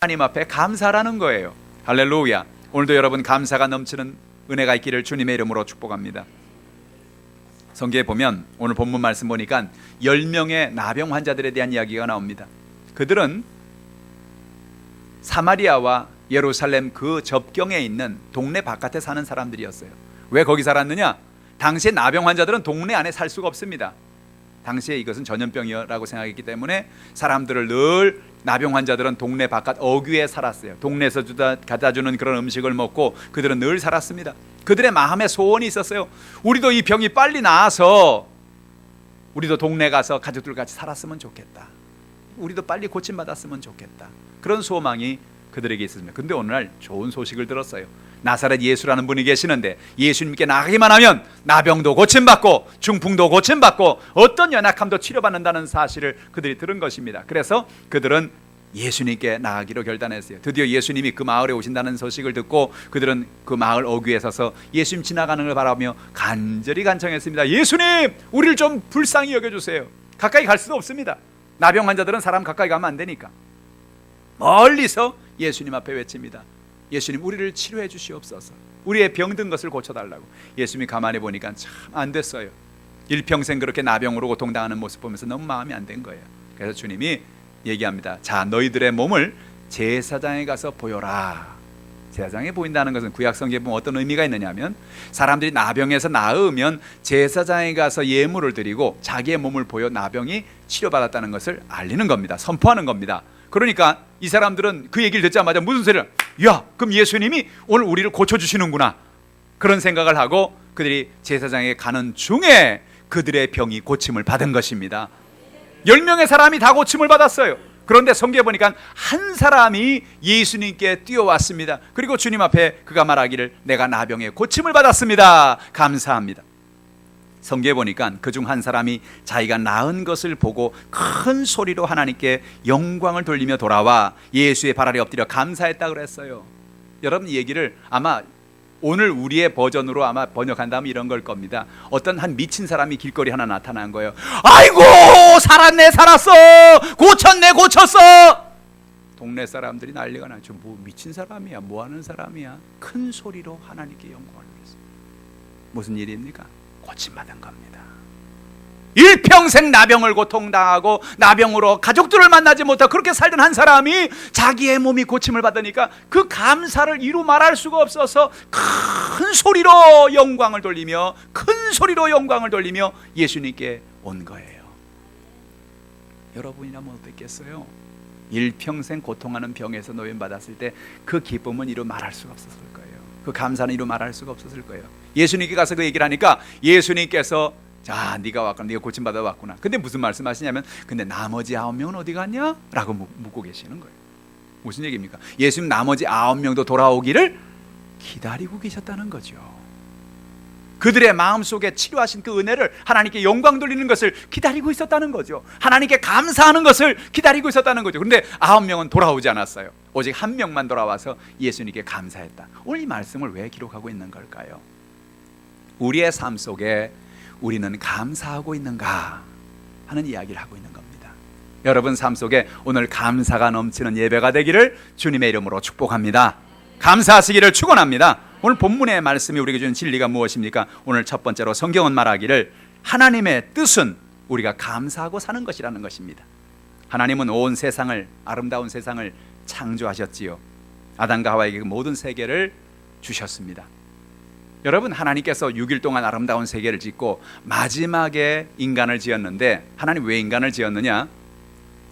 하나님 앞에 감사라는 거예요. 할렐루야. 오늘도 여러분 감사가 넘치는 은혜가 있기를 주님의 이름으로 축복합니다. 성경에 보면 오늘 본문 말씀 보니까 10명의 나병 환자들에 대한 이야기가 나옵니다. 그들은 사마리아와 예루살렘 그 접경에 있는 동네 바깥에 사는 사람들이었어요. 왜 거기 살았느냐? 당시에 나병 환자들은 동네 안에 살 수가 없습니다. 당시에 이것은 전염병이라고 생각했기 때문에 사람들을 늘 나병 환자들은 동네 바깥 어귀에 살았어요. 동네에서 갖다 주는 그런 음식을 먹고 그들은 늘 살았습니다. 그들의 마음에 소원이 있었어요. 우리도 이 병이 빨리 나아서 우리도 동네 가서 가족들 같이 살았으면 좋겠다. 우리도 빨리 고침받았으면 좋겠다. 그런 소망이 그들에게 있었습니다. 근데 오늘날 좋은 소식을 들었어요. 나사렛 예수라는 분이 계시는데 예수님께 나가기만 하면 나병도 고침받고 중풍도 고침받고 어떤 연약함도 치료받는다는 사실을 그들이 들은 것입니다. 그래서 그들은 예수님께 나가기로 결단했어요. 드디어 예수님이 그 마을에 오신다는 소식을 듣고 그들은 그 마을 어귀에 서서 예수님 지나가는 걸 바라보며 간절히 간청했습니다. 예수님, 우리를 좀 불쌍히 여겨주세요. 가까이 갈 수도 없습니다. 나병 환자들은 사람 가까이 가면 안 되니까 멀리서 예수님 앞에 외칩니다. 예수님, 우리를 치료해 주시옵소서. 우리의 병든 것을 고쳐달라고. 예수님이 가만히 보니까 참 안 됐어요. 일평생 그렇게 나병으로 고통당하는 모습 보면서 너무 마음이 안 된 거예요. 그래서 주님이 얘기합니다. 자, 너희들의 몸을 제사장에 가서 보여라. 제사장에 보인다는 것은 구약 성경에 보면 어떤 의미가 있느냐면 사람들이 나병에서 나으면 제사장에 가서 예물을 드리고 자기의 몸을 보여 나병이 치료받았다는 것을 알리는 겁니다. 선포하는 겁니다. 그러니까 이 사람들은 그 얘기를 듣자마자 무슨 소리를, 야, 그럼 예수님이 오늘 우리를 고쳐주시는구나, 그런 생각을 하고 그들이 제사장에 가는 중에 그들의 병이 고침을 받은 것입니다. 10명의 사람이 다 고침을 받았어요. 그런데 성경에 보니까 한 사람이 예수님께 뛰어왔습니다. 그리고 주님 앞에 그가 말하기를 내가 나병에 고침을 받았습니다. 감사합니다. 성경에 보니까 그중 한 사람이 자기가 나은 것을 보고 큰 소리로 하나님께 영광을 돌리며 돌아와 예수의 발 아래 엎드려 감사했다고 그랬어요. 여러분, 이 얘기를 아마 오늘 우리의 버전으로 아마 번역한다면 이런 걸 겁니다. 어떤 한 미친 사람이 길거리 하나 나타난 거예요. 아이고, 살았네, 살았어. 고쳤네, 고쳤어. 동네 사람들이 난리가 나죠. 뭐 미친 사람이야, 뭐 하는 사람이야. 큰 소리로 하나님께 영광을 돌렸어요. 무슨 일입니까? 고침받은 겁니다. 일평생 나병을 고통당하고 나병으로 가족들을 만나지 못하고 그렇게 살던 한 사람이 자기의 몸이 고침을 받으니까 그 감사를 이루 말할 수가 없어서 큰 소리로 영광을 돌리며 예수님께 온 거예요. 여러분이라면 어땠겠어요? 일평생 고통하는 병에서 노임받았을 때 그 기쁨은 이루 말할 수가 없었을 거예요. 그 감사는 이루 말할 수가 없었을 거예요. 예수님께 가서 그 얘기를 하니까 예수님께서 자, 네가 왔구나, 네가 고침받아 왔구나. 근데 무슨 말씀하시냐면 근데 나머지 9명은 어디 갔냐? 라고 묻고 계시는 거예요. 무슨 얘기입니까? 예수님 나머지 9명도 돌아오기를 기다리고 계셨다는 거죠. 그들의 마음속에 치료하신 그 은혜를 하나님께 영광 돌리는 것을 기다리고 있었다는 거죠. 하나님께 감사하는 것을 기다리고 있었다는 거죠. 그런데 9명은 돌아오지 않았어요. 오직 1명만 돌아와서 예수님께 감사했다. 오늘 이 말씀을 왜 기록하고 있는 걸까요? 우리의 삶 속에 우리는 감사하고 있는가 하는 이야기를 하고 있는 겁니다. 여러분 삶 속에 오늘 감사가 넘치는 예배가 되기를 주님의 이름으로 축복합니다. 감사하시기를 축원합니다. 오늘 본문의 말씀이 우리에게 주는 진리가 무엇입니까? 오늘 첫 번째로 성경은 말하기를 하나님의 뜻은 우리가 감사하고 사는 것이라는 것입니다. 하나님은 온 세상을, 아름다운 세상을 창조하셨지요. 아담과 하와에게 그 모든 세계를 주셨습니다. 여러분, 하나님께서 6일 동안 아름다운 세계를 짓고 마지막에 인간을 지었는데 하나님 왜 인간을 지었느냐?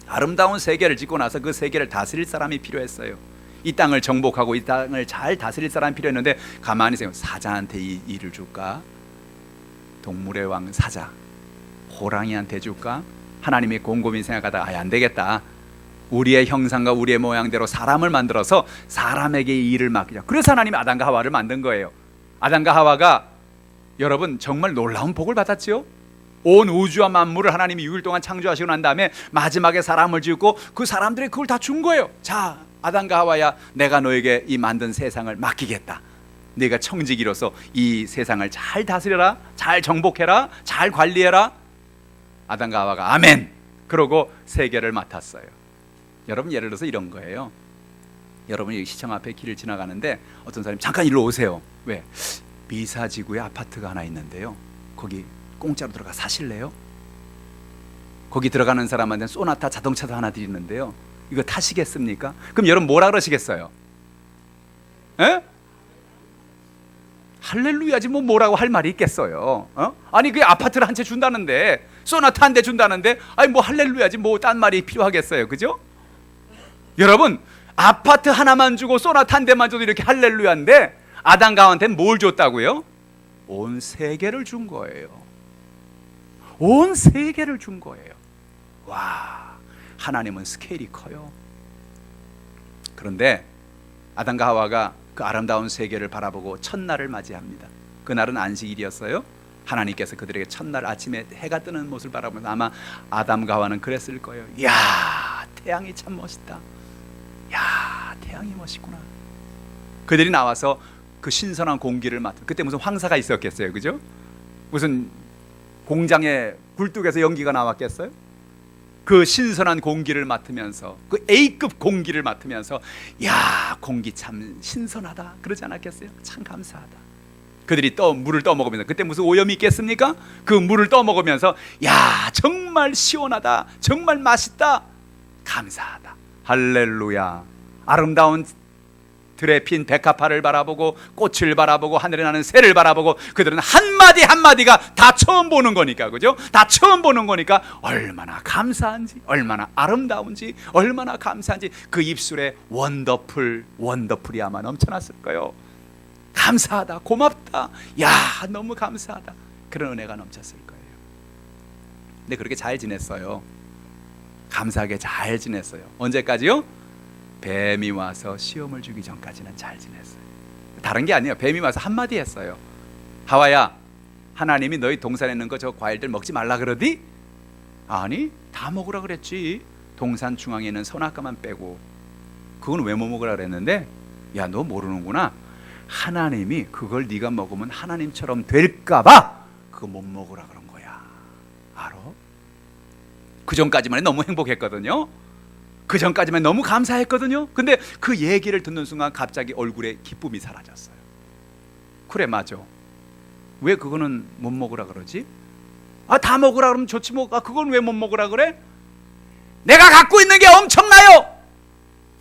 아름다운 세계를 짓고 나서 그 세계를 다스릴 사람이 필요했어요. 이 땅을 정복하고 이 땅을 잘 다스릴 사람이 필요했는데 가만히 생각해, 사자한테 이 일을 줄까? 동물의 왕 사자, 호랑이한테 줄까? 하나님이 곰곰이 생각하다가 안 되겠다. 우리의 형상과 우리의 모양대로 사람을 만들어서 사람에게 이 일을 맡기자. 그래서 하나님이 아담과 하와를 만든 거예요. 아담과 하와가 여러분 정말 놀라운 복을 받았죠. 온 우주와 만물을 하나님이 6일 동안 창조하시고 난 다음에 마지막에 사람을 지었고 그 사람들이 그걸 다 준 거예요. 자, 아담과 하와야, 내가 너에게 이 만든 세상을 맡기겠다. 네가 청지기로서 이 세상을 잘 다스려라, 잘 정복해라, 잘 관리해라. 아담과 하와가 아멘 그러고 세계를 맡았어요. 여러분, 예를 들어서 이런 거예요. 여러분이 시청 앞에 길을 지나가는데 어떤 사람이 잠깐 일로 오세요. 왜? 미사지구에 아파트가 하나 있는데요, 거기 공짜로 들어가 사실래요? 거기 들어가는 사람한테는 소나타 자동차도 하나 드리는데요, 이거 타시겠습니까? 그럼 여러분 뭐라 그러시겠어요? 에? 할렐루야지 뭐 뭐라고 할 말이 있겠어요? 아니 그 아파트를 한 채 준다는데, 소나타 한 대 준다는데, 아니 뭐 할렐루야지 뭐 딴 말이 필요하겠어요, 그죠? 여러분, 아파트 하나만 주고 소나타 한 대만 줘도 이렇게 할렐루야인데, 아담과 하와한테는 뭘 줬다고요? 온 세계를 준 거예요. 온 세계를 준 거예요. 와, 하나님은 스케일이 커요. 그런데 아담과 하와가 그 아름다운 세계를 바라보고 첫날을 맞이합니다. 그날은 안식일이었어요. 하나님께서 그들에게 첫날 아침에 해가 뜨는 모습을 바라보면서 아마 아담과 하와는 그랬을 거예요. 이야, 태양이 참 멋있다. 야, 태양이 멋있구나. 그들이 나와서 그 신선한 공기를 맡은, 그때 무슨 황사가 있었겠어요, 그죠? 무슨 공장에 굴뚝에서 연기가 나왔겠어요? 그 신선한 공기를 맡으면서, 그 A급 공기를 맡으면서, 야, 공기 참 신선하다 그러지 않았겠어요? 참 감사하다. 그들이 물을 떠먹으면서, 그때 무슨 오염이 있겠습니까? 그 물을 떠먹으면서, 야, 정말 시원하다, 정말 맛있다, 감사하다. 할렐루야. 아름다운 들에 핀 백합화를 바라보고, 꽃을 바라보고, 하늘에 나는 새를 바라보고, 그들은 한마디 한마디가 다 처음 보는 거니까, 그죠? 다 처음 보는 거니까 얼마나 감사한지, 얼마나 아름다운지, 얼마나 감사한지 그 입술에 원더풀이 아마 넘쳐났을 거예요. 감사하다, 고맙다, 야, 너무 감사하다, 그런 은혜가 넘쳤을 거예요. 근데 그렇게 잘 지냈어요. 감사하게 잘 지냈어요. 언제까지요? 뱀이 와서 시험을 주기 전까지는 잘 지냈어요. 다른 게 아니에요. 뱀이 와서 한마디 했어요. 하와야, 하나님이 너희 동산에 있는 거 저 과일들 먹지 말라 그러디? 아니, 다 먹으라 그랬지. 동산 중앙에 있는 선악과만 빼고. 그건 왜 못 먹으라 그랬는데, 야, 너 모르는구나. 하나님이 그걸 네가 먹으면 하나님처럼 될까봐 그거 못 먹으라 그런 거야. 알아? 그 전까지만 너무 행복했거든요. 그 전까지만 너무 감사했거든요. 근데 그 얘기를 듣는 순간 갑자기 얼굴에 기쁨이 사라졌어요. 그래, 맞아. 왜 그거는 못 먹으라 그러지? 아, 다 먹으라 그러면 좋지 뭐. 아, 그건 왜 못 먹으라 그래? 내가 갖고 있는 게 엄청나요.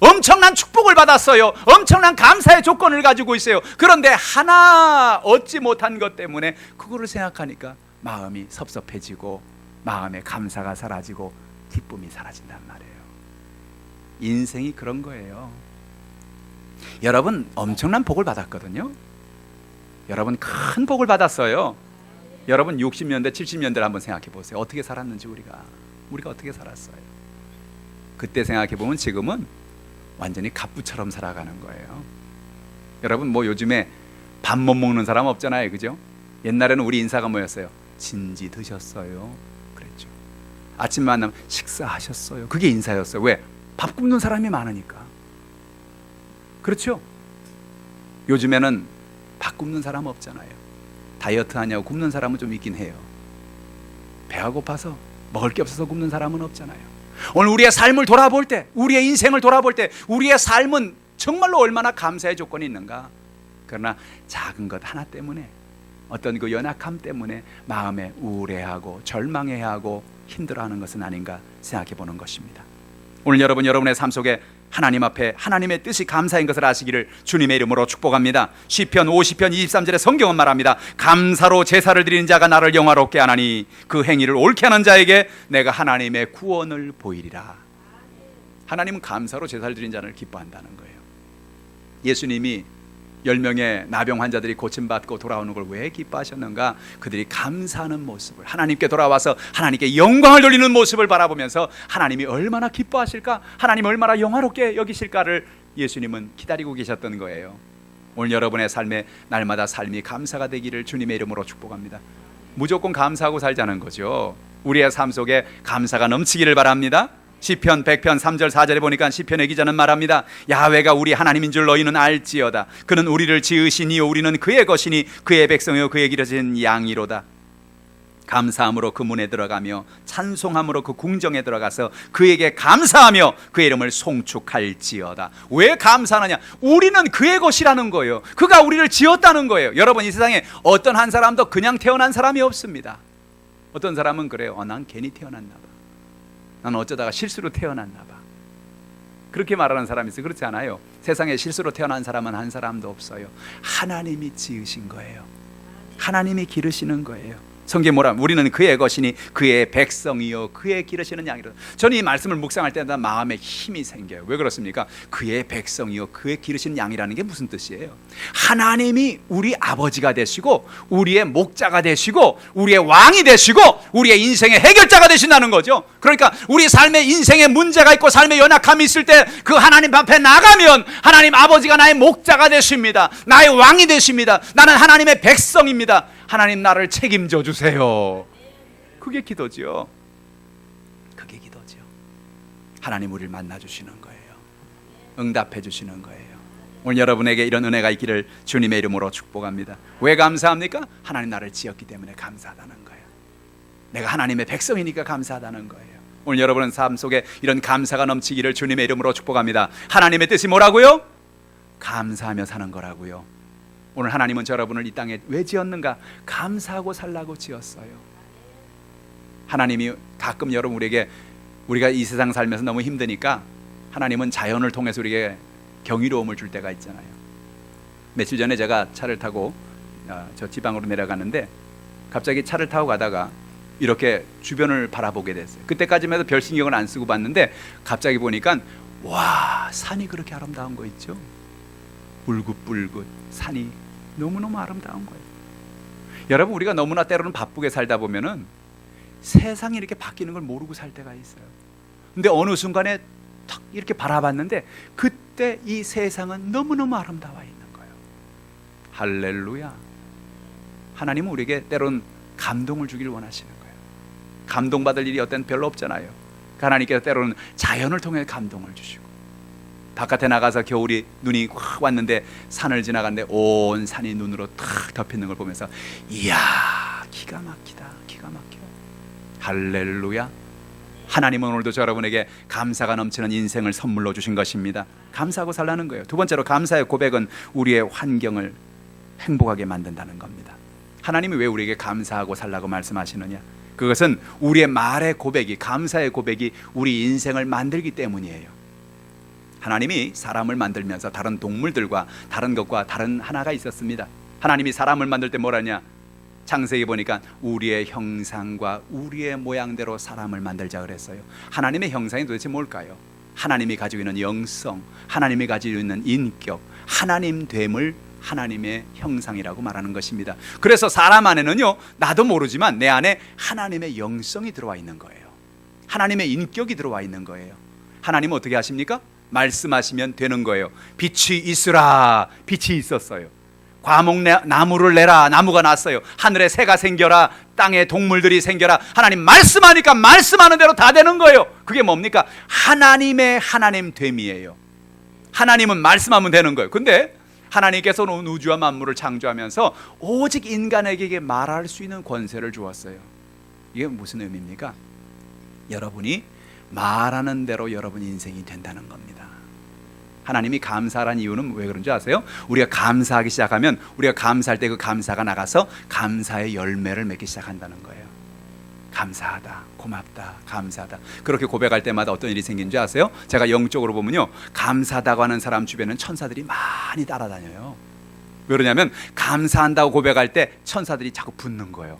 엄청난 축복을 받았어요. 엄청난 감사의 조건을 가지고 있어요. 그런데 하나 얻지 못한 것 때문에 그거를 생각하니까 마음이 섭섭해지고, 마음에 감사가 사라지고, 기쁨이 사라진단 말이에요. 인생이 그런 거예요. 여러분 엄청난 복을 받았거든요. 여러분 큰 복을 받았어요. 여러분 60년대 70년대를 한번 생각해 보세요. 어떻게 살았는지 우리가 어떻게 살았어요. 그때 생각해 보면 지금은 완전히 갑부처럼 살아가는 거예요. 여러분 뭐 요즘에 밥 못 먹는 사람 없잖아요, 그죠? 옛날에는 우리 인사가 뭐였어요? 진지 드셨어요? 그랬죠. 아침 만나면 식사하셨어요? 그게 인사였어요. 왜? 밥 굶는 사람이 많으니까. 그렇죠? 요즘에는 밥 굶는 사람 없잖아요. 다이어트 하냐고 굶는 사람은 좀 있긴 해요. 배가 고파서 먹을 게 없어서 굶는 사람은 없잖아요. 오늘 우리의 삶을 돌아볼 때, 우리의 인생을 돌아볼 때, 우리의 삶은 정말로 얼마나 감사의 조건이 있는가. 그러나 작은 것 하나 때문에, 어떤 그 연약함 때문에 마음에 우울해하고 절망해하고 힘들어하는 것은 아닌가 생각해 보는 것입니다. 오늘 여러분의 삶 속에 하나님 앞에 하나님의 뜻이 감사인 것을 아시기를 주님의 이름으로 축복합니다. 시편 50편 23절에 성경은 말합니다. 감사로 제사를 드리는 자가 나를 영화롭게 하나니 그 행위를 옳게 하는 자에게 내가 하나님의 구원을 보이리라. 하나님은 감사로 제사를 드리는 자를 기뻐한다는 거예요. 예수님이 10명의 나병 환자들이 고침받고 돌아오는 걸 왜 기뻐하셨는가? 그들이 감사하는 모습을, 하나님께 돌아와서 하나님께 영광을 돌리는 모습을 바라보면서 하나님이 얼마나 기뻐하실까, 하나님 얼마나 영화롭게 여기실까를 예수님은 기다리고 계셨던 거예요. 오늘 여러분의 삶에 날마다 삶이 감사가 되기를 주님의 이름으로 축복합니다. 무조건 감사하고 살자는 거죠. 우리의 삶 속에 감사가 넘치기를 바랍니다. 시편 100편 3절 4절에 보니까 시편의 기자는 말합니다. 야훼가 우리 하나님인 줄 너희는 알지어다. 그는 우리를 지으시니요 우리는 그의 것이니 그의 백성이요 그의 기르신 양이로다. 감사함으로 그 문에 들어가며 찬송함으로 그 궁정에 들어가서 그에게 감사하며 그의 이름을 송축할지어다. 왜 감사하느냐? 우리는 그의 것이라는 거예요. 그가 우리를 지었다는 거예요. 여러분, 이 세상에 어떤 한 사람도 그냥 태어난 사람이 없습니다. 어떤 사람은 그래요. 난 괜히 태어났나 봐. 난 어쩌다가 실수로 태어났나 봐. 그렇게 말하는 사람이 있어요. 그렇지 않아요. 세상에 실수로 태어난 사람은 한 사람도 없어요. 하나님이 지으신 거예요. 하나님이 기르시는 거예요. 성경에 뭐라? 우리는 그의 것이니 그의 백성이요 그의 기르시는 양이라. 저는 이 말씀을 묵상할 때마다 마음에 힘이 생겨요. 왜 그렇습니까? 그의 백성이요 그의 기르시는 양이라는 게 무슨 뜻이에요? 하나님이 우리 아버지가 되시고 우리의 목자가 되시고 우리의 왕이 되시고 우리의 인생의 해결자가 되신다는 거죠. 그러니까 우리 삶의 인생에 문제가 있고 삶의 연약함이 있을 때 그 하나님 앞에 나가면 하나님 아버지가 나의 목자가 되십니다. 나의 왕이 되십니다. 나는 하나님의 백성입니다. 하나님 나를 책임져 주세요. 그게 기도죠. 그게 기도죠. 하나님 우리를 만나 주시는 거예요. 응답해 주시는 거예요. 오늘 여러분에게 이런 은혜가 있기를 주님의 이름으로 축복합니다. 왜 감사합니까? 하나님 나를 지었기 때문에 감사하다는 거예요. 내가 하나님의 백성이니까 감사하다는 거예요. 오늘 여러분은 삶 속에 이런 감사가 넘치기를 주님의 이름으로 축복합니다. 하나님의 뜻이 뭐라고요? 감사하며 사는 거라고요. 오늘 하나님은 여러분을 이 땅에 왜 지었는가? 감사하고 살라고 지었어요. 하나님이 가끔 여러분 우리가 이 세상 살면서 너무 힘드니까 하나님은 자연을 통해서 우리에게 경이로움을 줄 때가 있잖아요. 며칠 전에 제가 차를 타고 저 지방으로 내려가는데 갑자기 차를 타고 가다가 이렇게 주변을 바라보게 됐어요. 그때까지만 해도 별 신경을 안 쓰고 봤는데 갑자기 보니까 와, 산이 그렇게 아름다운 거 있죠. 울긋불긋 산이 너무너무 아름다운 거예요. 여러분, 우리가 너무나 때로는 바쁘게 살다 보면은 세상이 이렇게 바뀌는 걸 모르고 살 때가 있어요. 근데 어느 순간에 탁 이렇게 바라봤는데 그때 이 세상은 너무너무 아름다워 있는 거예요. 할렐루야. 하나님은 우리에게 때로는 감동을 주기를 원하시는 거예요. 감동받을 일이 어떤 별로 없잖아요. 하나님께서 때로는 자연을 통해 감동을 주시고, 바깥에 나가서 겨울이 눈이 확 왔는데 산을 지나갔는데 온 산이 눈으로 탁 덮이는 걸 보면서 이야, 기가 막히다, 기가 막혀. 할렐루야. 하나님은 오늘도 여러분에게 감사가 넘치는 인생을 선물로 주신 것입니다. 감사하고 살라는 거예요. 두 번째로, 감사의 고백은 우리의 환경을 행복하게 만든다는 겁니다. 하나님이 왜 우리에게 감사하고 살라고 말씀하시느냐? 그것은 우리의 말의 고백이, 감사의 고백이 우리 인생을 만들기 때문이에요. 하나님이 사람을 만들면서 다른 동물들과 다른 것과 다른 하나가 있었습니다. 하나님이 사람을 만들 때 뭐라냐? 창세기 보니까 우리의 형상과 우리의 모양대로 사람을 만들자 그랬어요. 하나님의 형상이 도대체 뭘까요? 하나님이 가지고 있는 영성, 하나님이 가지고 있는 인격, 하나님됨을 하나님의 형상이라고 말하는 것입니다. 그래서 사람 안에는요, 나도 모르지만 내 안에 하나님의 영성이 들어와 있는 거예요. 하나님의 인격이 들어와 있는 거예요. 하나님은 어떻게 하십니까? 말씀하시면 되는 거예요. 빛이 있으라, 빛이 있었어요. 나무를 내라, 나무가 났어요. 하늘에 새가 생겨라, 땅에 동물들이 생겨라. 하나님 말씀하니까 말씀하는 대로 다 되는 거예요. 그게 뭡니까? 하나님의 하나님됨이에요. 하나님은 말씀하면 되는 거예요. 근데 하나님께서는 온 우주와 만물을 창조하면서 오직 인간에게 말할 수 있는 권세를 주었어요. 이게 무슨 의미입니까? 여러분이 말하는 대로 여러분 인생이 된다는 겁니다. 하나님이 감사하라는 이유는 왜 그런지 아세요? 우리가 감사하기 시작하면 우리가 감사할 때 그 감사가 나가서 감사의 열매를 맺기 시작한다는 거예요. 감사하다, 고맙다, 감사하다. 그렇게 고백할 때마다 어떤 일이 생기는지 아세요? 제가 영적으로 보면요, 감사하다고 하는 사람 주변에는 천사들이 많이 따라다녀요. 왜 그러냐면 감사한다고 고백할 때 천사들이 자꾸 붙는 거예요.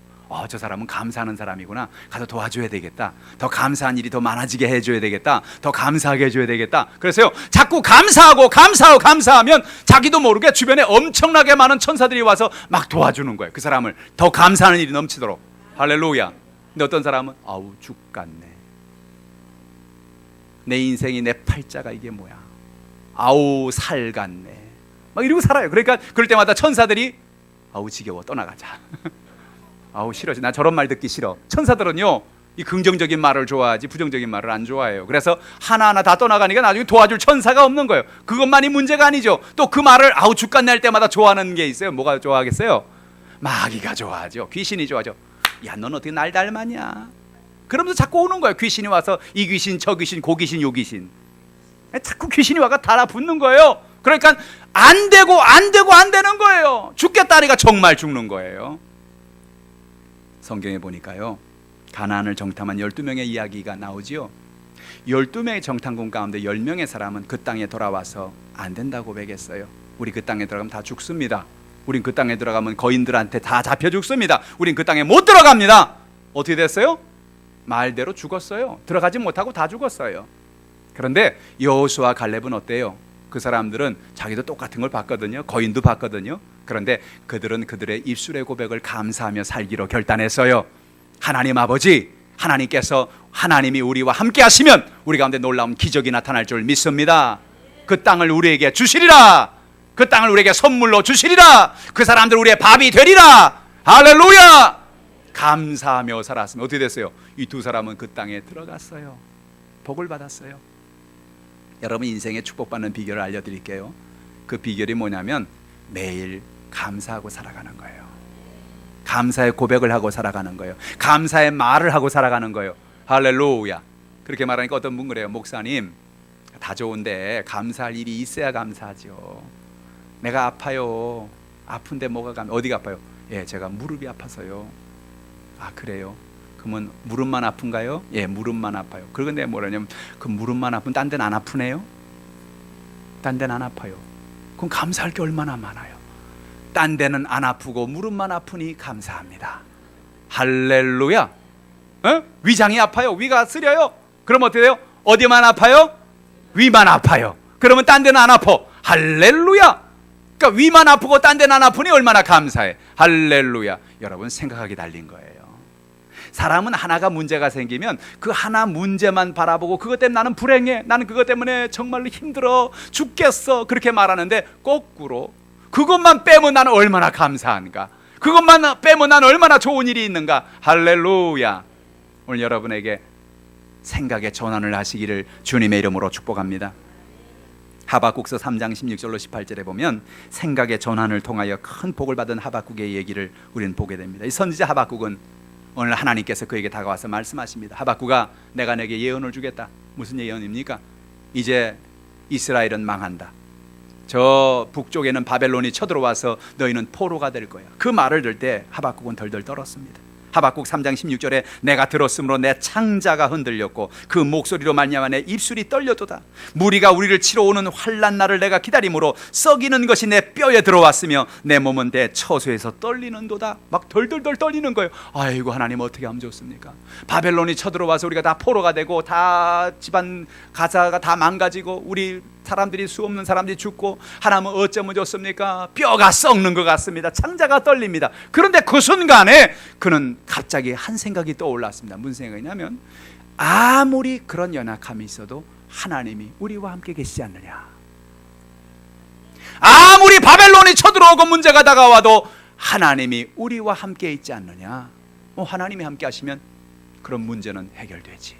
저 사람은 감사하는 사람이구나, 가서 도와줘야 되겠다, 더 감사한 일이 더 많아지게 해줘야 되겠다, 더 감사하게 해줘야 되겠다. 그래서요, 자꾸 감사하면 자기도 모르게 주변에 엄청나게 많은 천사들이 와서 막 도와주는 거예요. 그 사람을 더 감사하는 일이 넘치도록. 할렐루야. 근데 어떤 사람은 아우 죽겠네, 내 인생이, 내 팔자가 이게 뭐야, 아우 살겠네, 막 이러고 살아요. 그러니까 그럴 때마다 천사들이 아우 지겨워, 떠나가자. 아우 싫어, 나 저런 말 듣기 싫어. 천사들은요, 이 긍정적인 말을 좋아하지 부정적인 말을 안 좋아해요. 그래서 하나하나 다 떠나가니까 나중에 도와줄 천사가 없는 거예요. 그것만이 문제가 아니죠. 또 그 말을 아우 죽겠네 할 때마다 좋아하는 게 있어요. 뭐가 좋아하겠어요? 마귀가 좋아하죠. 귀신이 좋아하죠. 야, 넌 어떻게 날 닮았냐? 그러면서 자꾸 오는 거예요. 귀신이 와서 이 귀신, 저 귀신, 고 귀신, 요 귀신. 자꾸 귀신이 와가 달아붙는 거예요. 그러니까 안 되는 거예요. 죽겠다니까 정말 죽는 거예요. 성경에 보니까요, 가나안을 정탐한 12명의 이야기가 나오지요. 12명의 정탐꾼 가운데 10명의 사람은 그 땅에 돌아와서 안 된다고 고백했어요. 우리 그 땅에 들어가면 다 죽습니다. 우린 그 땅에 들어가면 거인들한테 다 잡혀 죽습니다. 우린 그 땅에 못 들어갑니다. 어떻게 됐어요? 말대로 죽었어요. 들어가지 못하고 다 죽었어요. 그런데 여호수아 갈렙은 어때요? 그 사람들은 자기도 똑같은 걸 봤거든요. 거인도 봤거든요. 그런데 그들은 그들의 입술의 고백을 감사하며 살기로 결단했어요. 하나님 아버지, 하나님께서 하나님이 우리와 함께 하시면 우리 가운데 놀라운 기적이 나타날 줄 믿습니다. 그 땅을 우리에게 주시리라. 그 땅을 우리에게 선물로 주시리라. 그 사람들 우리의 밥이 되리라. 할렐루야. 감사하며 살았으면 어떻게 됐어요? 이 두 사람은 그 땅에 들어갔어요. 복을 받았어요. 여러분 인생에 축복받는 비결을 알려드릴게요. 그 비결이 뭐냐면 매일 감사하고 살아가는 거예요. 감사의 고백을 하고 살아가는 거예요. 감사의 말을 하고 살아가는 거예요. 할렐루야. 그렇게 말하니까 어떤 분 그래요. 목사님, 다 좋은데 감사할 일이 있어야 감사하죠. 내가 아파요. 아픈데 뭐가 어디가 아파요? 예, 제가 무릎이 아파서요. 아, 그래요? 그러면 무릎만 아픈가요? 예, 무릎만 아파요. 그런데 뭐라냐면 그 무릎만 아픈 딴 데는 안 아프네요? 딴 데는 안 아파요. 그럼 감사할 게 얼마나 많아요. 딴 데는 안 아프고 무릎만 아프니 감사합니다. 할렐루야. 위장이 아파요. 위가 쓰려요. 그럼 어떻게 돼요? 어디만 아파요? 위만 아파요. 그러면 딴 데는 안 아파. 할렐루야. 그러니까 위만 아프고 딴 데는 안 아프니 얼마나 감사해. 할렐루야. 여러분 생각하기 달린 거예요. 사람은 하나가 문제가 생기면 그 하나 문제만 바라보고 그것 때문에 나는 불행해, 나는 그것 때문에 정말로 힘들어 죽겠어, 그렇게 말하는데 거꾸로 그것만 빼면 나는 얼마나 감사한가, 그것만 빼면 나는 얼마나 좋은 일이 있는가. 할렐루야. 오늘 여러분에게 생각의 전환을 하시기를 주님의 이름으로 축복합니다. 하박국서 3장 16절로 18절에 보면 생각의 전환을 통하여 큰 복을 받은 하박국의 얘기를 우리는 보게 됩니다. 이 선지자 하박국은 오늘 하나님께서 그에게 다가와서 말씀하십니다. 하박국아, 내가 내게 예언을 주겠다. 무슨 예언입니까? 이제 이스라엘은 망한다. 저 북쪽에는 바벨론이 쳐들어와서 너희는 포로가 될 거야. 그 말을 들을 때 하박국은 덜덜 떨었습니다. 하박국 3장 16절에 내가 들었으므로 내 창자가 흔들렸고 그 목소리로 말미암아 내 입술이 떨려도다. 무리가 우리를 치러 오는 환난 날을 내가 기다림으로 썩이는 것이 내 뼈에 들어왔으며 내 몸은 내 처소에서 떨리는도다. 막 덜덜덜 떨리는 거예요. 아이고, 하나님 어떻게 하면 좋습니까? 바벨론이 쳐들어와서 우리가 다 포로가 되고 다 집안 가사가 다 망가지고 우리 사람들이 수 없는 사람들이 죽고 하나님은 어쩌면 좋습니까? 뼈가 썩는 것 같습니다. 창자가 떨립니다. 그런데 그 순간에 그는 갑자기 한 생각이 떠올랐습니다. 무슨 생각이냐면 아무리 그런 연약함이 있어도 하나님이 우리와 함께 계시지 않느냐. 아무리 바벨론이 쳐들어오고 문제가 다가와도 하나님이 우리와 함께 있지 않느냐. 하나님이 함께 하시면 그런 문제는 해결되지.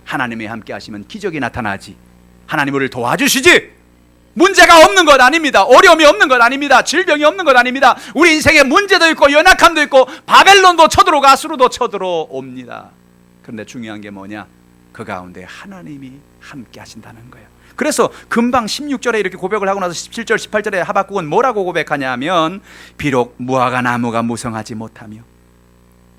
하나님이 함께 하시면 기적이 나타나지. 하나님 우리를 도와주시지. 문제가 없는 것 아닙니다. 어려움이 없는 것 아닙니다. 질병이 없는 것 아닙니다. 우리 인생에 문제도 있고 연약함도 있고 바벨론도 쳐들어오고 아수르도 쳐들어옵니다. 그런데 중요한 게 뭐냐? 그 가운데 하나님이 함께 하신다는 거예요. 그래서 금방 16절에 이렇게 고백을 하고 나서 17절 18절에 하박국은 뭐라고 고백하냐 하면 비록 무화과 나무가 무성하지 못하며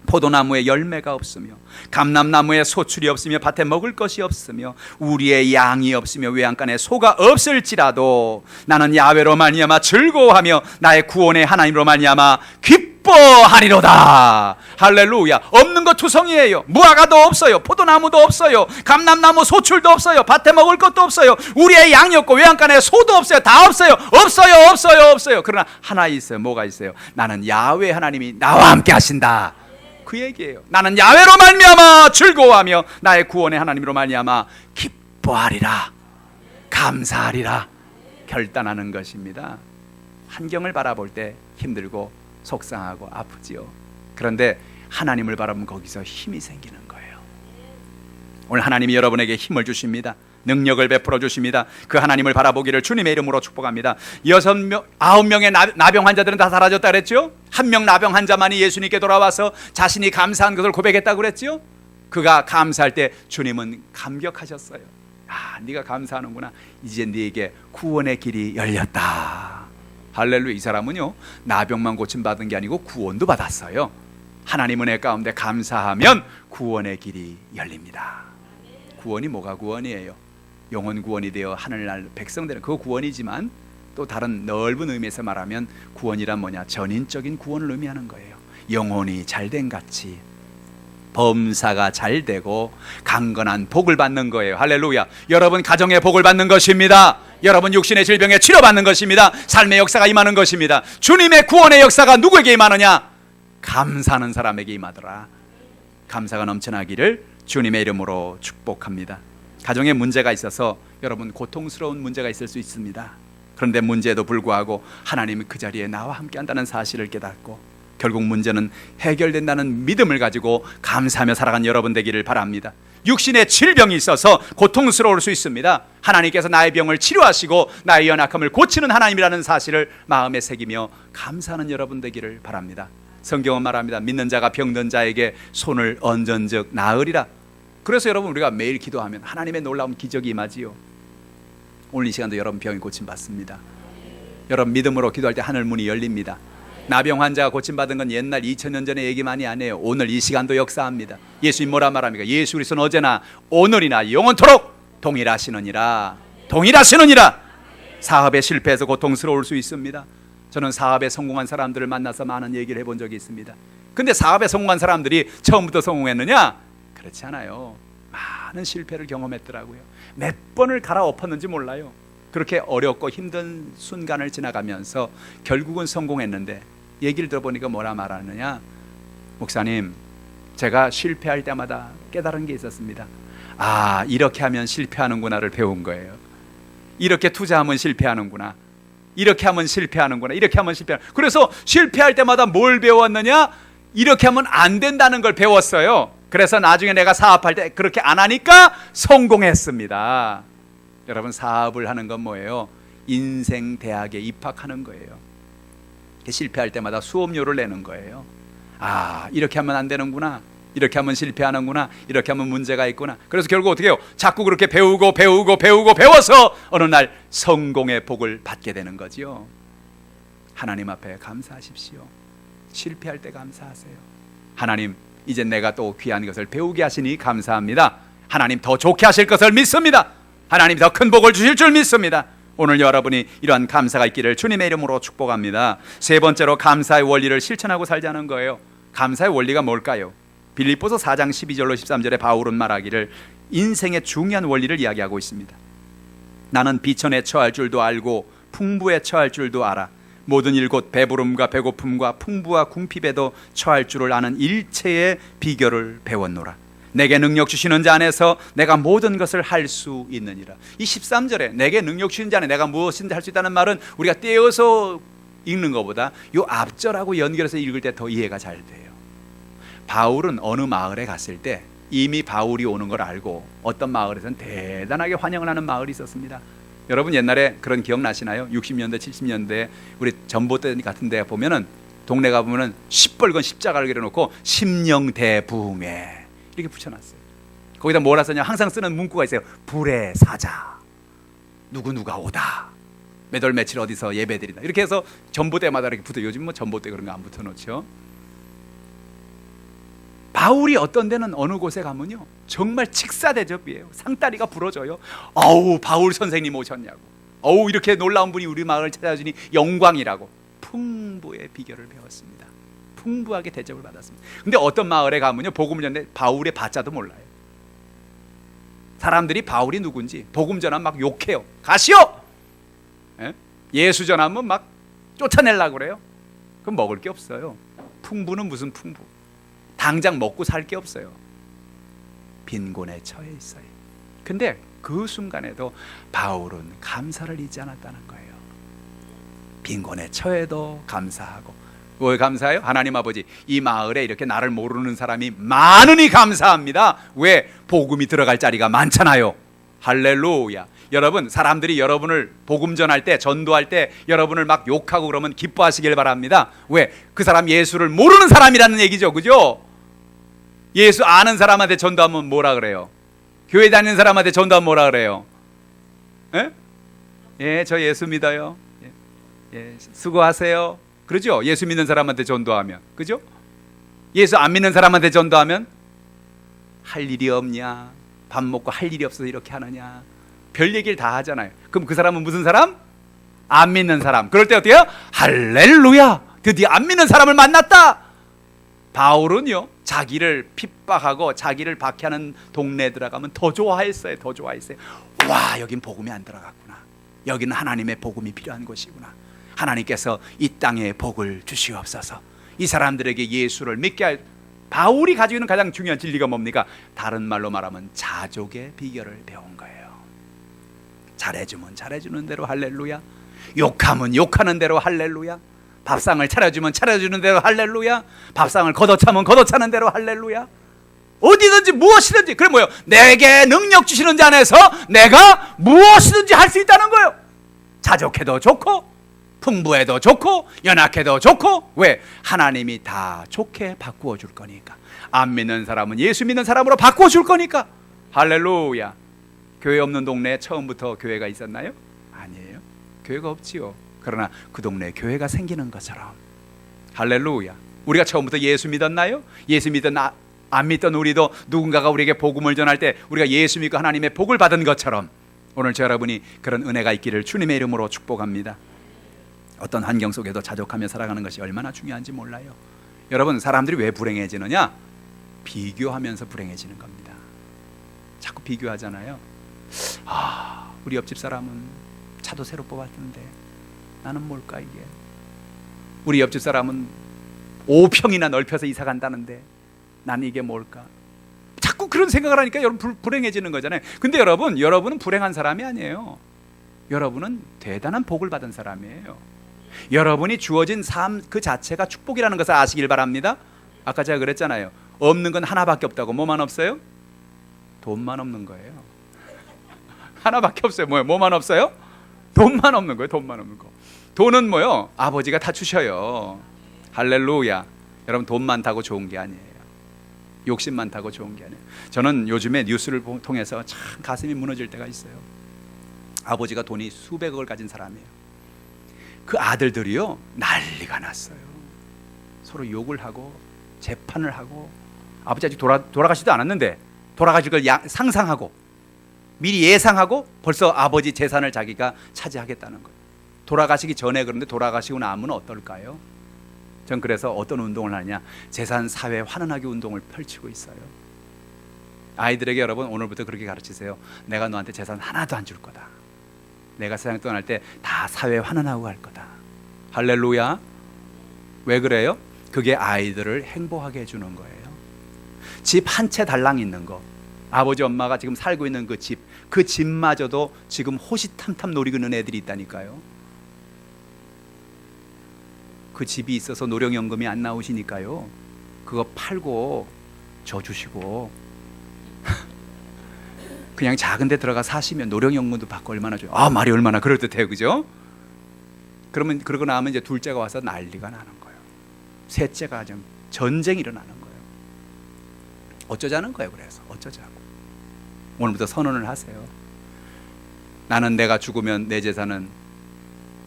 포도나무에 열매가 없으며 감람나무에 소출이 없으며 밭에 먹을 것이 없으며 우리의 양이 없으며 외양간에 소가 없을지라도 나는 야훼로 말미암아 즐거워하며 나의 구원의 하나님으로 말미암아 기뻐하리로다. 할렐루야. 없는 것 투성이에요. 무화과도 없어요. 포도나무도 없어요. 감람나무 소출도 없어요. 밭에 먹을 것도 없어요. 우리의 양이 없고 외양간에 소도 없어요. 다 없어요. 없어요. 그러나 하나 있어요. 뭐가 있어요? 나는 야훼 하나님이 나와 함께 하신다. 그 얘기예요. 나는 야훼로 말미암아 즐거워하며 나의 구원의 하나님으로 말미암아 기뻐하리라, 감사하리라 결단하는 것입니다. 환경을 바라볼 때 힘들고 속상하고 아프지요. 그런데 하나님을 바라보면 거기서 힘이 생기는 거예요. 오늘 하나님이 여러분에게 힘을 주십니다. 능력을 베풀어 주십니다. 그 하나님을 바라보기를 주님의 이름으로 축복합니다. 9명의 나병 환자들은 다 사라졌다 그랬죠? 한 명 나병 환자만이 예수님께 돌아와서 자신이 감사한 것을 고백했다고 그랬지요. 그가 감사할 때 주님은 감격하셨어요. 아, 네가 감사하는구나. 이제 네게 구원의 길이 열렸다. 할렐루야. 이 사람은요, 나병만 고침받은 게 아니고 구원도 받았어요. 하나님 은혜 가운데 감사하면 구원의 길이 열립니다. 구원이 뭐가 구원이에요? 영혼 구원이 되어 하늘날 백성 되는 그 구원이지만, 또 다른 넓은 의미에서 말하면 구원이란 뭐냐? 전인적인 구원을 의미하는 거예요. 영혼이 잘된 같이 범사가 잘 되고 강건한 복을 받는 거예요. 할렐루야. 여러분 가정의 복을 받는 것입니다. 여러분 육신의 질병에 치료받는 것입니다. 삶의 역사가 임하는 것입니다. 주님의 구원의 역사가 누구에게 임하느냐? 감사하는 사람에게 임하더라. 감사가 넘쳐나기를 주님의 이름으로 축복합니다. 가정에 문제가 있어서 여러분 고통스러운 문제가 있을 수 있습니다. 그런데 문제에도 불구하고 하나님이 그 자리에 나와 함께한다는 사실을 깨닫고 결국 문제는 해결된다는 믿음을 가지고 감사하며 살아간 여러분 되기를 바랍니다. 육신의 질병이 있어서 고통스러울 수 있습니다. 하나님께서 나의 병을 치료하시고 나의 연약함을 고치는 하나님이라는 사실을 마음에 새기며 감사하는 여러분 되기를 바랍니다. 성경은 말합니다. 믿는 자가 병든 자에게 손을 얹은즉 나으리라. 그래서 여러분 우리가 매일 기도하면 하나님의 놀라운 기적이 임하지요. 오늘 이 시간도 여러분 병이 고침받습니다. 여러분 믿음으로 기도할 때 하늘 문이 열립니다. 나병 환자가 고침받은 건 옛날 2000년 전의 얘기만이 아니에요. 오늘 이 시간도 역사합니다. 예수님 뭐라 말합니까? 예수 그리스도는 어제나 오늘이나 영원토록 동일하시느니라. 동일하시느니라. 사업에 실패해서 고통스러울 수 있습니다. 저는 사업에 성공한 사람들을 만나서 많은 얘기를 해본 적이 있습니다. 근데 사업에 성공한 사람들이 처음부터 성공했느냐? 그렇지 않아요. 많은 실패를 경험했더라고요. 몇 번을 갈아엎었는지 몰라요. 그렇게 어렵고 힘든 순간을 지나가면서 결국은 성공했는데, 얘기를 들어보니까 뭐라 말하느냐? 목사님, 제가 실패할 때마다 깨달은 게 있었습니다. 아, 이렇게 하면 실패하는구나를 배운 거예요. 이렇게 투자하면 실패하는구나, 이렇게 하면 실패하는구나, 이렇게 하면 실패하는. 그래서 실패할 때마다 뭘 배웠느냐? 이렇게 하면 안 된다는 걸 배웠어요. 그래서 나중에 내가 사업할 때 그렇게 안 하니까 성공했습니다. 여러분 사업을 하는 건 뭐예요? 인생 대학에 입학하는 거예요. 실패할 때마다 수업료를 내는 거예요. 아, 이렇게 하면 안 되는구나, 이렇게 하면 실패하는구나, 이렇게 하면 문제가 있구나. 그래서 결국 어떻게 해요? 자꾸 그렇게 배워서 어느 날 성공의 복을 받게 되는 거지요. 하나님 앞에 감사하십시오. 실패할 때 감사하세요. 하나님, 이제 내가 또 귀한 것을 배우게 하시니 감사합니다. 하나님 더 좋게 하실 것을 믿습니다. 하나님 더 큰 복을 주실 줄 믿습니다. 오늘 여러분이 이러한 감사가 있기를 주님의 이름으로 축복합니다. 세 번째로 감사의 원리를 실천하고 살자는 거예요. 감사의 원리가 뭘까요? 빌립보서 4장 12절로 13절에 바울은 말하기를 인생의 중요한 원리를 이야기하고 있습니다. 나는 비천에 처할 줄도 알고 풍부에 처할 줄도 알아. 모든 일 곧 배부름과 배고픔과 풍부와 궁핍에도 처할 줄을 아는 일체의 비결을 배웠노라. 내게 능력 주시는 자 안에서 내가 모든 것을 할 수 있느니라. 이 13절에 내게 능력 주시는 자 안에 내가 무엇인지 할 수 있다는 말은 우리가 떼어서 읽는 것보다 이 앞절하고 연결해서 읽을 때 더 이해가 잘 돼요. 바울은 어느 마을에 갔을 때 이미 바울이 오는 걸 알고 어떤 마을에서는 대단하게 환영을 하는 마을이 있었습니다. 여러분 옛날에 그런 기억나시나요? 60년대 70년대 우리 전봇대 같은 데 보면은 동네 가보면은 시뻘건 십자가를 그려놓고 심령대부흥회 이렇게 붙여놨어요. 거기다 뭐라 썼냐? 항상 쓰는 문구가 있어요. 불의 사자, 누구누가 오다, 몇월 며칠 어디서 예배드린다. 이렇게 해서 전봇대마다 이렇게 붙어. 요즘 뭐 전봇대 그런 거 안 붙여놓죠. 바울이 어떤 데는 어느 곳에 가면요 정말 직사대접이에요. 상다리가 부러져요. 어우, 바울 선생님 오셨냐고, 어우, 이렇게 놀라운 분이 우리 마을을 찾아주니 영광이라고. 풍부의 비결을 배웠습니다. 풍부하게 대접을 받았습니다. 근데 어떤 마을에 가면요 복음을 전하는데 바울의 바자도 몰라요. 사람들이 바울이 누군지 복음 전하면 막 욕해요. 가시오! 예수 전하면 막 쫓아내려고 그래요. 그럼 먹을 게 없어요. 풍부는 무슨 풍부? 당장 먹고 살 게 없어요. 빈곤에 처해 있어요. 근데 그 순간에도 바울은 감사를 잊지 않았다는 거예요. 빈곤에 처해도 감사하고. 왜 감사해요? 하나님 아버지, 이 마을에 이렇게 나를 모르는 사람이 많으니 감사합니다. 왜? 복음이 들어갈 자리가 많잖아요. 할렐루야. 여러분, 사람들이 여러분을 복음 전할 때, 전도할 때 여러분을 막 욕하고 그러면 기뻐하시길 바랍니다. 왜? 그 사람 예수를 모르는 사람이라는 얘기죠, 그죠? 예수 아는 사람한테 전도하면 뭐라 그래요? 교회 다니는 사람한테 전도하면 뭐라 그래요? 예? 예, 저 예수 믿어요. 예, 수고하세요. 그러죠? 예수 믿는 사람한테 전도하면, 그죠? 예수 안 믿는 사람한테 전도하면 할 일이 없냐? 밥 먹고 할 일이 없어서 이렇게 하느냐? 별 얘기를 다 하잖아요. 그럼 그 사람은 무슨 사람? 안 믿는 사람. 그럴 때 어떻게 해요? 할렐루야! 드디어 안 믿는 사람을 만났다! 바울은요, 자기를 핍박하고 자기를 박해하는 동네에 들어가면 더 좋아했어요. 더 좋아했어요. 와, 여긴 복음이 안 들어갔구나. 여기는 하나님의 복음이 필요한 곳이구나. 하나님께서 이 땅에 복을 주시옵소서. 이 사람들에게 예수를 믿게 할, 바울이 가지고 있는 가장 중요한 진리가 뭡니까? 다른 말로 말하면 자족의 비결을 배운 거예요. 잘해주면 잘해주는 대로 할렐루야. 욕하면 욕하는 대로 할렐루야. 밥상을 차려주면 차려주는 대로 할렐루야. 밥상을 걷어차면 걷어차는 대로 할렐루야. 어디든지 무엇이든지. 그래 뭐예요? 내게 능력 주시는 자 안에서 내가 무엇이든지 할 수 있다는 거예요. 자족해도 좋고 풍부해도 좋고 연약해도 좋고. 왜? 하나님이 다 좋게 바꾸어 줄 거니까. 안 믿는 사람은 예수 믿는 사람으로 바꾸어 줄 거니까. 할렐루야. 교회 없는 동네에 처음부터 교회가 있었나요? 아니에요. 교회가 없지요. 그러나 그 동네에 교회가 생기는 것처럼. 할렐루야. 우리가 처음부터 예수 믿었나요? 예수 믿던 안 믿던 우리도 누군가가 우리에게 복음을 전할 때 우리가 예수 믿고 하나님의 복을 받은 것처럼 오늘 저 여러분이 그런 은혜가 있기를 주님의 이름으로 축복합니다. 어떤 환경 속에도 자족하며 살아가는 것이 얼마나 중요한지 몰라요. 여러분, 사람들이 왜 불행해지느냐? 비교하면서 불행해지는 겁니다. 자꾸 비교하잖아요. 아, 우리 옆집 사람은 차도 새로 뽑았던데 나는 뭘까 이게? 우리 옆집 사람은 5평이나 넓혀서 이사 간다는데 나는 이게 뭘까? 자꾸 그런 생각을 하니까 여러분 불행해지는 거잖아요. 근데 여러분은 불행한 사람이 아니에요. 여러분은 대단한 복을 받은 사람이에요. 여러분이 주어진 삶 그 자체가 축복이라는 것을 아시길 바랍니다. 아까 제가 그랬잖아요. 없는 건 하나밖에 없다고. 뭐만 없어요? 돈만 없는 거예요. 하나밖에 없어요. 뭐만 없어요? 돈만 없는 거예요. 돈만 없는 거. 돈은 뭐요? 아버지가 다 주셔요. 할렐루야. 여러분, 돈 많다고 좋은 게 아니에요. 욕심 많다고 좋은 게 아니에요. 저는 요즘에 뉴스를 통해서 참 가슴이 무너질 때가 있어요. 아버지가 돈이 수백억을 가진 사람이에요. 그 아들들이요, 난리가 났어요. 서로 욕을 하고 재판을 하고. 아버지 아직 돌아가시지도 않았는데 돌아가실 걸 상상하고 미리 예상하고 벌써 아버지 재산을 자기가 차지하겠다는 거예요. 돌아가시기 전에. 그런데 돌아가시고 나면 어떨까요? 전 그래서 어떤 운동을 하느냐, 재산 사회 환원하기 운동을 펼치고 있어요. 아이들에게 여러분, 오늘부터 그렇게 가르치세요. 내가 너한테 재산 하나도 안 줄 거다. 내가 세상 떠날 때 다 사회 환원하고 갈 거다. 할렐루야. 왜 그래요? 그게 아이들을 행복하게 해주는 거예요. 집 한 채 달랑 있는 거, 아버지 엄마가 지금 살고 있는 그 집마저도 지금 호시탐탐 노리고 있는 애들이 있다니까요. 그 집이 있어서 노령연금이 안 나오시니까요, 그거 팔고 줘 주시고 그냥 작은 데 들어가 사시면 노령연금도 받고 얼마나 좋아요. 아, 말이 얼마나 그럴듯해요, 그죠? 그러면 그러고 나면 이제 둘째가 와서 난리가 나는 거예요. 셋째가 좀 전쟁이 일어나는 거예요. 어쩌자는 거예요. 그래서 어쩌자고. 오늘부터 선언을 하세요. 나는 내가 죽으면 내 재산은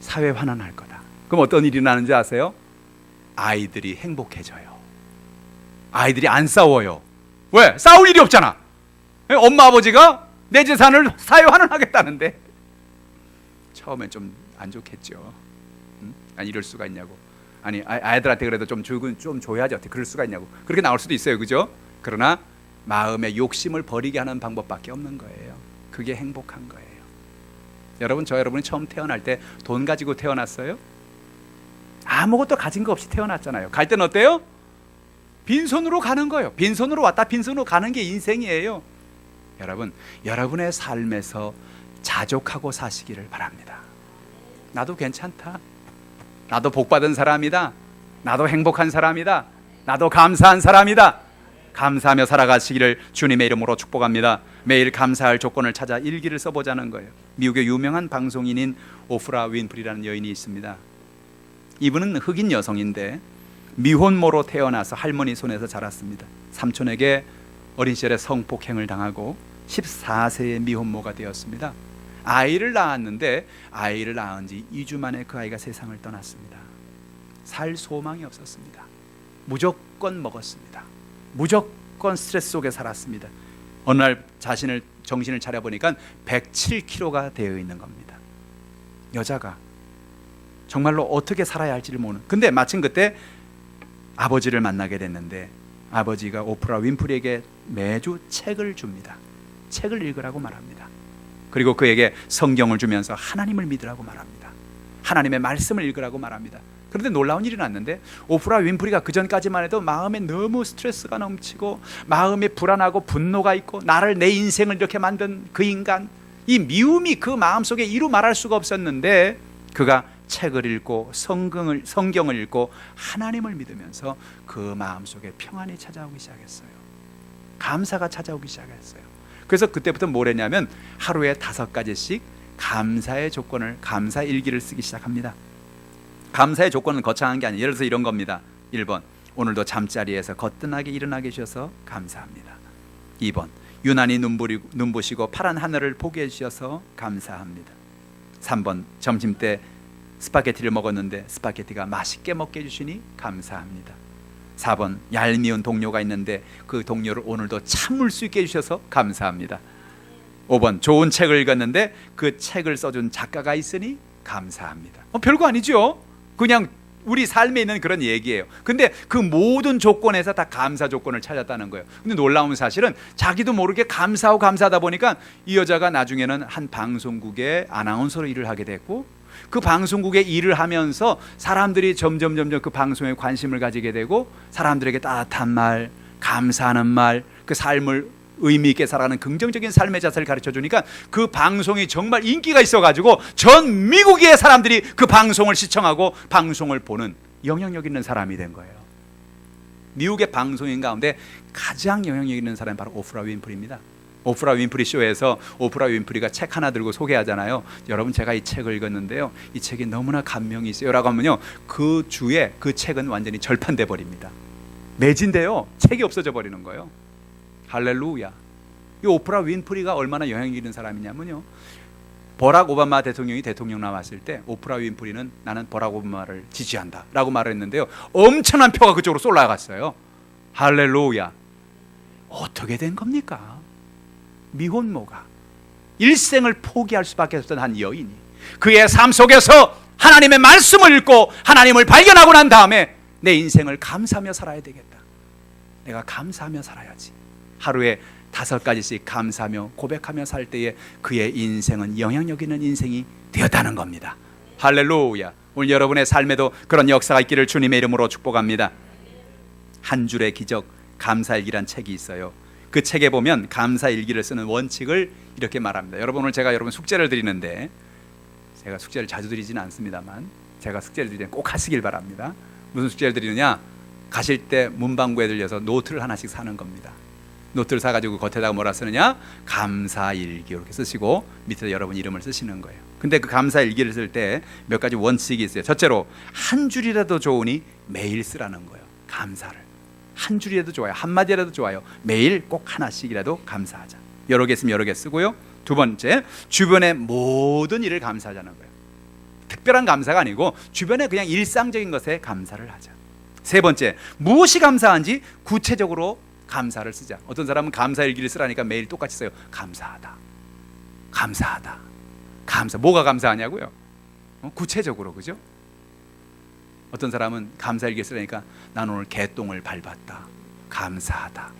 사회 환원할 거다. 그럼 어떤 일이 나는지 아세요? 아이들이 행복해져요. 아이들이 안 싸워요. 왜? 싸울 일이 없잖아. 엄마 아버지가 내 재산을 사회 환원하겠다는데. 처음엔 좀 안 좋겠죠. 아니, 이럴 수가 있냐고. 아니, 아이들한테 그래도 좀 줘야지. 어떻게 그럴 수가 있냐고. 그렇게 나올 수도 있어요, 그죠? 그러나 마음의 욕심을 버리게 하는 방법밖에 없는 거예요. 그게 행복한 거예요. 여러분, 저 여러분이 처음 태어날 때 돈 가지고 태어났어요? 아무것도 가진 거 없이 태어났잖아요. 갈 때는 어때요? 빈손으로 가는 거예요. 빈손으로 왔다 빈손으로 가는 게 인생이에요. 여러분, 여러분의 삶에서 자족하고 사시기를 바랍니다. 나도 괜찮다. 나도 복받은 사람이다. 나도 행복한 사람이다. 나도 감사한 사람이다. 감사하며 살아가시기를 주님의 이름으로 축복합니다. 매일 감사할 조건을 찾아 일기를 써보자는 거예요. 미국의 유명한 방송인인 오프라 윈프리라는 여인이 있습니다. 이분은 흑인 여성인데 미혼모로 태어나서 할머니 손에서 자랐습니다. 삼촌에게 어린 시절에 성폭행을 당하고 14세의 미혼모가 되었습니다. 아이를 낳았는데 아이를 낳은 지 2주 만에 그 아이가 세상을 떠났습니다. 살 소망이 없었습니다. 무조건 먹었습니다. 무조건 스트레스 속에 살았습니다. 어느 날 정신을 차려보니까 107kg가 되어 있는 겁니다. 여자가 정말로 어떻게 살아야 할지를 모르는. 근데 마침 그때 아버지를 만나게 됐는데 아버지가 오프라 윈프리에게 매주 책을 줍니다. 책을 읽으라고 말합니다. 그리고 그에게 성경을 주면서 하나님을 믿으라고 말합니다. 하나님의 말씀을 읽으라고 말합니다. 그런데 놀라운 일이 났는데 오프라 윈프리가 그전까지만 해도 마음에 너무 스트레스가 넘치고 마음에 불안하고 분노가 있고 내 인생을 이렇게 만든 그 인간, 이 미움이 그 마음속에 이루 말할 수가 없었는데 그가 책을 읽고 성경을 읽고 하나님을 믿으면서 그 마음속에 평안이 찾아오기 시작했어요. 감사가 찾아오기 시작했어요. 그래서 그때부터 뭘 했냐면 하루에 5가지씩 감사의 조건을, 감사 일기를 쓰기 시작합니다. 감사의 조건은 거창한 게 아니에요. 예를 들어서 이런 겁니다. 1번, 오늘도 잠자리에서 거뜬하게 일어나 계셔서 감사합니다. 2번, 유난히 눈부시고 파란 하늘을 보게 해주셔서 감사합니다. 3번, 점심때 스파게티를 먹었는데 스파게티가 맛있게 먹게 해주시니 감사합니다. 4번, 얄미운 동료가 있는데 그 동료를 오늘도 참을 수 있게 해주셔서 감사합니다. 5번, 좋은 책을 읽었는데 그 책을 써준 작가가 있으니 감사합니다. 별거 아니죠? 그냥 우리 삶에 있는 그런 얘기예요. 근데 그 모든 조건에서 다 감사 조건을 찾았다는 거예요. 근데 놀라운 사실은 자기도 모르게 감사하고 감사하다 보니까 이 여자가 나중에는 한 방송국의 아나운서로 일을 하게 됐고, 그 방송국에 일을 하면서 사람들이 점점 그 방송에 관심을 가지게 되고, 사람들에게 따뜻한 말, 감사하는 말, 그 삶을 의미 있게 살아가는 긍정적인 삶의 자세를 가르쳐 주니까 그 방송이 정말 인기가 있어가지고 전 미국의 사람들이 그 방송을 시청하고 방송을 보는 영향력 있는 사람이 된 거예요. 미국의 방송인 가운데 가장 영향력 있는 사람이 바로 오프라 윈프리입니다. 오프라 윈프리 쇼에서 오프라 윈프리가 책 하나 들고 소개하잖아요. 여러분, 제가 이 책을 읽었는데요, 이 책이 너무나 감명이 있어요 라고 하면요, 그 주에 그 책은 완전히 절판돼 버립니다. 매진돼요. 책이 없어져 버리는 거예요. 할렐루야. 이 오프라 윈프리가 얼마나 영향력 있는 사람이냐면요, 버락 오바마 대통령이 대통령 나왔을 때 오프라 윈프리는 나는 버락 오바마를 지지한다 라고 말을 했는데요, 엄청난 표가 그쪽으로 쏠라갔어요. 할렐루야. 어떻게 된 겁니까? 미혼모가 일생을 포기할 수밖에 없던 한 여인이 그의 삶 속에서 하나님의 말씀을 읽고 하나님을 발견하고 난 다음에 내 인생을 감사하며 살아야 되겠다. 내가 감사하며 살아야지. 하루에 5가지씩 감사하며 고백하며 살 때에 그의 인생은 영향력 있는 인생이 되었다는 겁니다. 할렐루야. 오늘 여러분의 삶에도 그런 역사가 있기를 주님의 이름으로 축복합니다. 한 줄의 기적, 감사일기란 책이 있어요. 그 책에 보면 감사일기를 쓰는 원칙을 이렇게 말합니다. 여러분, 오늘 제가 여러분 숙제를 드리는데, 제가 숙제를 자주 드리지는 않습니다만 제가 숙제를 드리면 꼭 하시길 바랍니다. 무슨 숙제를 드리느냐? 가실 때 문방구에 들려서 노트를 하나씩 사는 겁니다. 노트를 사가지고 겉에다가 뭐라 쓰느냐? 감사일기 이렇게 쓰시고 밑에 여러분 이름을 쓰시는 거예요. 근데 그 감사일기를 쓸 때 몇 가지 원칙이 있어요. 첫째로 한 줄이라도 좋으니 매일 쓰라는 거예요. 감사를 한 줄이라도 좋아요. 한마디라도 좋아요. 매일 꼭 하나씩이라도 감사하자. 여러 개 있으면 여러 개 쓰고요. 2번째, 주변의 모든 일을 감사하자는 거예요. 특별한 감사가 아니고 주변의 그냥 일상적인 것에 감사를 하자. 3번째, 무엇이 감사한지 구체적으로 감사를 쓰자. 어떤 사람은 감사일기를 쓰라니까 매일 똑같이 써요. 감사하다, 감사하다, 감사. 뭐가 감사하냐고요? 구체적으로, 그죠? 어떤 사람은 감사일기 쓰라니까 난 오늘 개똥을 밟았다, 감사하다.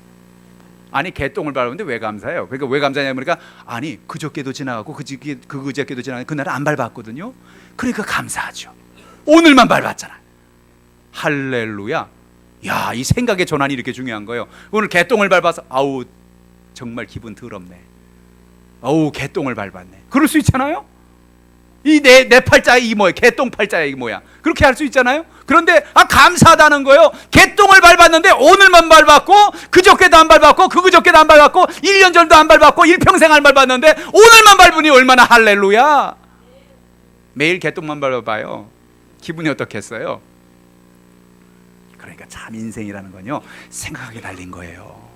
아니, 개똥을 밟았는데 왜 감사해요? 그러니까 왜 감사하냐 그러니까, 아니 그저께도 지나가고 그저께도 지나가고 그날은 안 밟았거든요. 그러니까 감사하죠. 오늘만 밟았잖아. 할렐루야. 야, 이 생각의 전환이 이렇게 중요한 거예요. 오늘 개똥을 밟아서 아우 정말 기분 더럽네, 아우 개똥을 밟았네, 그럴 수 있잖아요. 이 내 팔자에 이 뭐야? 개똥 팔자에 이 뭐야? 그렇게 할 수 있잖아요. 그런데 감사하다는 거예요. 개똥을 밟았는데 오늘만 밟았고 그저께도 안 밟았고 그저께도 안 밟았고 1년 전도 안 밟았고 일평생 안 밟았는데 오늘만 밟으니 얼마나 할렐루야. 매일 개똥만 밟아봐요. 기분이 어떻겠어요? 그러니까 참 인생이라는 건요, 생각하게 달린 거예요.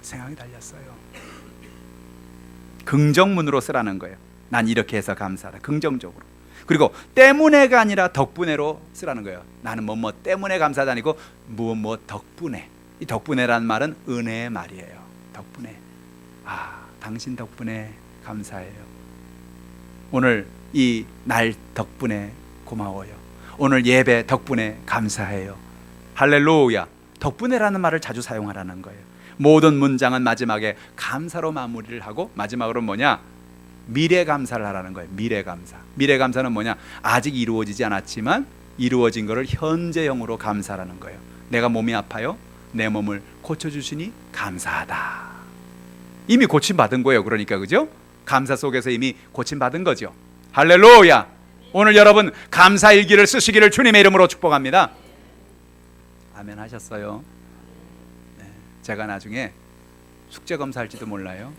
생각이 달렸어요. 긍정문으로 쓰라는 거예요. 난 이렇게 해서 감사하다. 긍정적으로. 그리고 때문에가 아니라 덕분에로 쓰라는 거예요. 나는 뭐 때문에 감사하다 아니고 뭐 덕분에. 이 덕분에라는 말은 은혜의 말이에요. 덕분에. 당신 덕분에 감사해요. 오늘 이 날 덕분에 고마워요. 오늘 예배 덕분에 감사해요. 할렐루야. 덕분에라는 말을 자주 사용하라는 거예요. 모든 문장은 마지막에 감사로 마무리를 하고 마지막으로 뭐냐? 미래 감사를 하라는 거예요. 미래 감사. 미래 감사는 뭐냐? 아직 이루어지지 않았지만 이루어진 것을 현재형으로 감사라는 거예요. 내가 몸이 아파요. 내 몸을 고쳐주시니 감사하다. 이미 고침받은 거예요. 그러니까 그죠? 감사 속에서 이미 고침받은 거죠. 할렐루야. 오늘 여러분 감사 일기를 쓰시기를 주님의 이름으로 축복합니다. 아멘 하셨어요? 네, 제가 나중에 숙제 검사할지도 몰라요.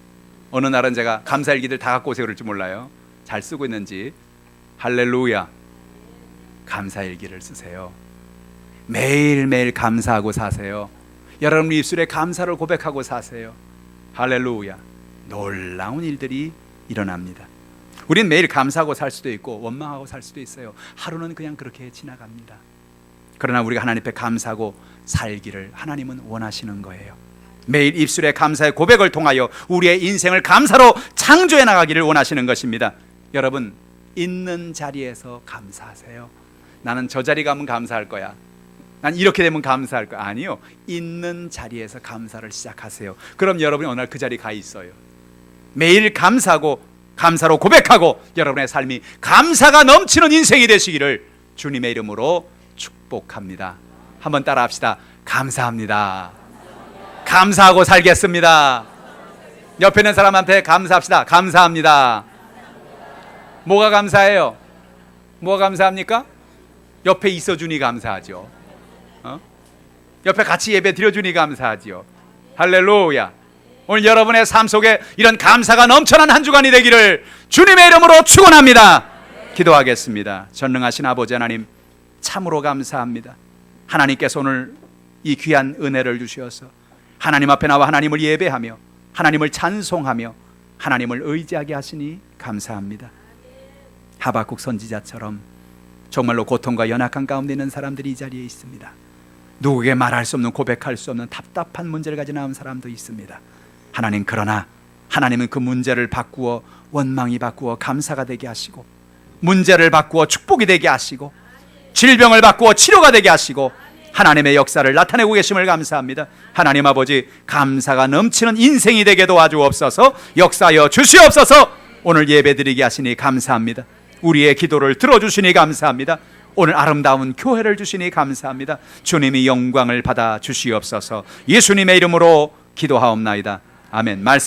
어느 날은 제가 감사 일기들 다 갖고 오세요 그럴지 몰라요. 잘 쓰고 있는지. 할렐루야. 감사 일기를 쓰세요. 매일매일 감사하고 사세요. 여러분 입술에 감사를 고백하고 사세요. 할렐루야. 놀라운 일들이 일어납니다. 우린 매일 감사하고 살 수도 있고 원망하고 살 수도 있어요. 하루는 그냥 그렇게 지나갑니다. 그러나 우리가 하나님 앞에 감사하고 살기를 하나님은 원하시는 거예요. 매일 입술의 감사의 고백을 통하여 우리의 인생을 감사로 창조해 나가기를 원하시는 것입니다. 여러분 있는 자리에서 감사하세요. 나는 저 자리 가면 감사할 거야. 난 이렇게 되면 감사할 거야. 아니요. 있는 자리에서 감사를 시작하세요. 그럼 여러분이 어느 날 그 자리에 가 있어요. 매일 감사하고 감사로 고백하고 여러분의 삶이 감사가 넘치는 인생이 되시기를 주님의 이름으로 축복합니다. 한번 따라 합시다. 감사합니다. 감사하고 살겠습니다. 옆에 있는 사람한테 감사합시다. 감사합니다. 뭐가 감사해요? 뭐가 감사합니까? 옆에 있어주니 감사하죠. 옆에 같이 예배 드려주니 감사하죠. 할렐루야. 오늘 여러분의 삶 속에 이런 감사가 넘쳐난 한 주간이 되기를 주님의 이름으로 축원합니다. 기도하겠습니다. 전능하신 아버지 하나님, 참으로 감사합니다. 하나님께서 오늘 이 귀한 은혜를 주셔서 하나님 앞에 나와 하나님을 예배하며 하나님을 찬송하며 하나님을 의지하게 하시니 감사합니다. 하박국 선지자처럼 정말로 고통과 연약한 가운데 있는 사람들이 이 자리에 있습니다. 누구에게 말할 수 없는, 고백할 수 없는 답답한 문제를 가지고 나온 사람도 있습니다. 하나님, 그러나 하나님은 그 문제를 바꾸어 원망이 바꾸어 감사가 되게 하시고, 문제를 바꾸어 축복이 되게 하시고, 질병을 바꾸어 치료가 되게 하시고, 하나님의 역사를 나타내고 계심을 감사합니다. 하나님 아버지, 감사가 넘치는 인생이 되게 도와주옵소서. 역사하여 주시옵소서. 오늘 예배드리게 하시니 감사합니다. 우리의 기도를 들어주시니 감사합니다. 오늘 아름다운 교회를 주시니 감사합니다. 주님이 영광을 받아 주시옵소서. 예수님의 이름으로 기도하옵나이다. 아멘. 말씀